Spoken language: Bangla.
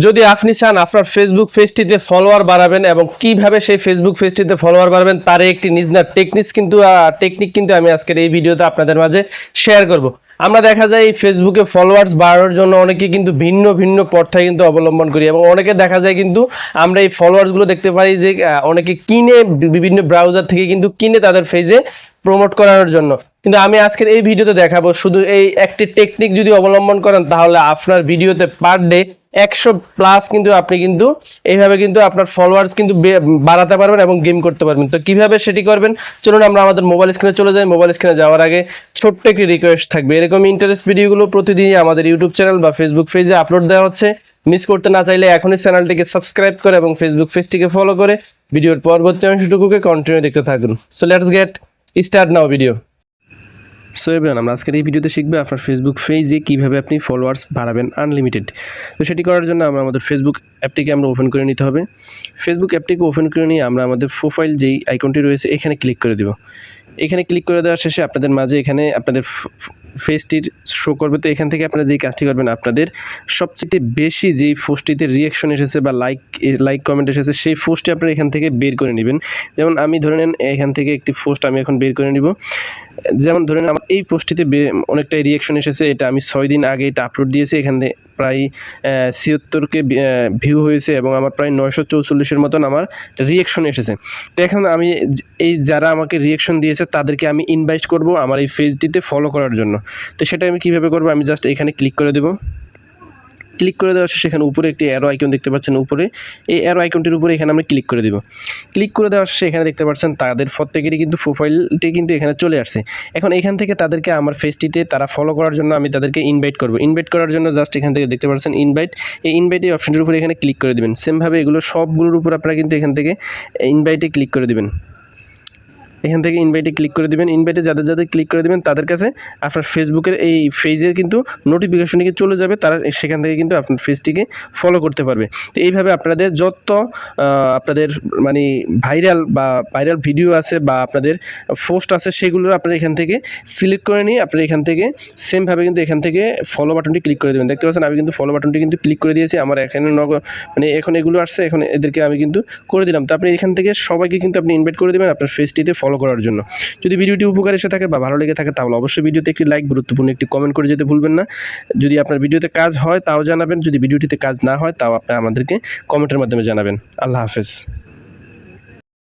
যদি আপনি চান আপনার ফেসবুক পেজটিতে ফলোয়ার বাড়াবেন এবং কিভাবে সেই ফেসবুক পেজটিতে ফলোয়ার বাড়াবেন তার একটি নিজনার টেকনিক কিন্তু আমি আজকের এই ভিডিওতে আপনাদের মাঝে শেয়ার করব। আমরা দেখা যায় এই ফেসবুকে ফলোয়ার্স বাড়ানোর জন্য অনেকে কিন্তু ভিন্ন ভিন্ন পন্থা কিন্তু অবলম্বন করি এবং অনেকে দেখা যায় কিন্তু আমরা এই ফলোয়ার্সগুলো দেখতে পাই যে অনেকে কিনে বিভিন্ন ব্রাউজার থেকে কিন্তু কিনে তাদের পেজে প্রমোট করানোর জন্য। কিন্তু আমি আজকের এই ভিডিওতে দেখাবো শুধু এই একটি টেকনিক যদি অবলম্বন করেন তাহলে আপনার ভিডিওতে পার ডে 100+ কিন্তু আপনি কিন্তু এইভাবে কিন্তু আপনার ফলোয়ার্স কিন্তু বাড়াতে পারবেন এবং গেম করতে পারবেন। তো কিভাবে সেটি করবেন চলুন আমরা আমাদের মোবাইল স্ক্রিনে চলে যাই। মোবাইল স্ক্রিনে যাওয়ার আগে ছোট্ট একটি রিকোয়েস্ট থাকবে, এরকম ইন্টারেস্ট ভিডিওগুলো প্রতিদিনই আমাদের ইউটিউব চ্যানেল বা ফেসবুক পেজে আপলোড দেওয়া হচ্ছে। মিস করতে না চাইলে এখনই চ্যানেলটিকে সাবস্ক্রাইব করে এবং ফেসবুক পেজটিকে ফলো করে ভিডিওর পরবর্তী অংশটুকুকে কন্টিনিউ দেখতে থাকুন। So let's get start now video. So everyone, আমরা আজকের এই ভিডিওতে শিখবো আপনার ফেসবুক পেজে কীভাবে আপনি ফলোয়ার্স বাড়াবেন আনলিমিটেড। তো সেটি করার জন্য আমরা আমাদের ফেসবুক অ্যাপটিকে আমরা ওপেন করে নিতে হবে। ফেসবুক অ্যাপটিকে ওপেন করে নিয়ে আমরা আমাদের প্রোফাইল যেই আইকনটি রয়েছে এখানে ক্লিক করে দেব। এখানে ক্লিক করে দেওয়ার শেষে আপনাদের মাঝে এখানে আপনাদের ফেসটির শো করবে। তো এখান থেকে আপনারা যেই কাজটি করবেন, আপনাদের সবচেয়ে বেশি যেই পোস্টটিতে রিয়াকশন এসেছে বা লাইক কমেন্ট এসেছে সেই পোস্টটি আপনারা এখান থেকে বের করে নেবেন। যেমন আমি ধরে নেন এখান থেকে একটি পোস্ট আমি এখন বের করে নিব। যেমন ধরে নেন আমার এই পোস্টটিতে অনেকটাই রিয়াকশন এসেছে, এটা আমি 6 দিন আগে এটা আপলোড দিয়েছি। এখানে প্রায় 76কে ভিউ হয়েছে এবং আমার প্রায় 944-এর মতন আমার রিয়াকশন এসেছে। তো এখন আমি এই যারা আমাকে রিয়াকশন দিয়েছে তাদেরকে আমি ইনভাইট করব আমার এই পেজটিতে ফলো করার জন্য। তো সেটা আমি কীভাবে করব, আমি জাস্ট এখানে ক্লিক করে দেব। ক্লিক করে দেওয়ার শেষে এখানে উপরে একটি অ্যারো আইকন দেখতে পাচ্ছেন, উপরে এই অ্যারো আইকনটির উপরে এখানে আমরা ক্লিক করে দেব। ক্লিক করে দেওয়ার শেষে এখানে দেখতে পাচ্ছেন তাদের প্রত্যেকেরই কিন্তু প্রোফাইলটি কিন্তু এখানে চলে আসছে। এখন এখান থেকে তাদেরকে আমার পেজটিতে তারা ফলো করার জন্য আমি তাদেরকে ইনভাইট করব। ইনভাইট করার জন্য জাস্ট এখান থেকে দেখতে পাচ্ছেন ইনভাইট, এই ইনভাইট এই অপশনটির উপরে এখানে ক্লিক করে দেবেন। সেমভাবে এগুলো সবগুলোর উপর আপনারা কিন্তু এখান থেকে ইনভাইটে ক্লিক করে দেবেন। এখান থেকে ইনভাইটে ক্লিক করে দেবেন। ইনভাইটে যাদের ক্লিক করে দেবেন তাদের কাছে আপনার ফেসবুকের এই পেজের কিন্তু নোটিফিকেশনটি চলে যাবে, তারা সেখান থেকে কিন্তু আপনার পেজটিকে ফলো করতে পারবে। তো এইভাবে আপনাদের যত আপনাদের মানে ভাইরাল ভিডিও আছে বা আপনাদের পোস্ট আছে সেগুলো আপনারা এখান থেকে সিলেক্ট করে নিয়ে আপনারা এখান থেকে সেমভাবে কিন্তু এখান থেকে ফলো বাটনটি ক্লিক করে দেবেন। দেখতে পাচ্ছেন আমি কিন্তু ফলো বাটনটি কিন্তু ক্লিক করে দিয়েছি। আমার এখানে মানে এখন এগুলো আসছে, এখন এদেরকে আমি কিন্তু করে দিলাম। তো আপনি এখান থেকে সবাইকে কিন্তু আপনি ইনভাইট করে দেবেন আপনার পেজটিতে ফলো করার জন্য। যদি ভিডিওটি উপকার এসে থাকে বা ভালো লেগে থাকে তাহলে অবশ্যই ভিডিওতে একটি লাইক, গুরুত্বপূর্ণ একটি কমেন্ট করে যেতে ভুলবেন না। যদি আপনার ভিডিওতে কাজ হয় তাও জানাবেন, যদি ভিডিওটিতে কাজ না হয় তাও আপনি আমাদেরকে কমেন্টের মাধ্যমে জানাবেন। আল্লাহ হাফেজ।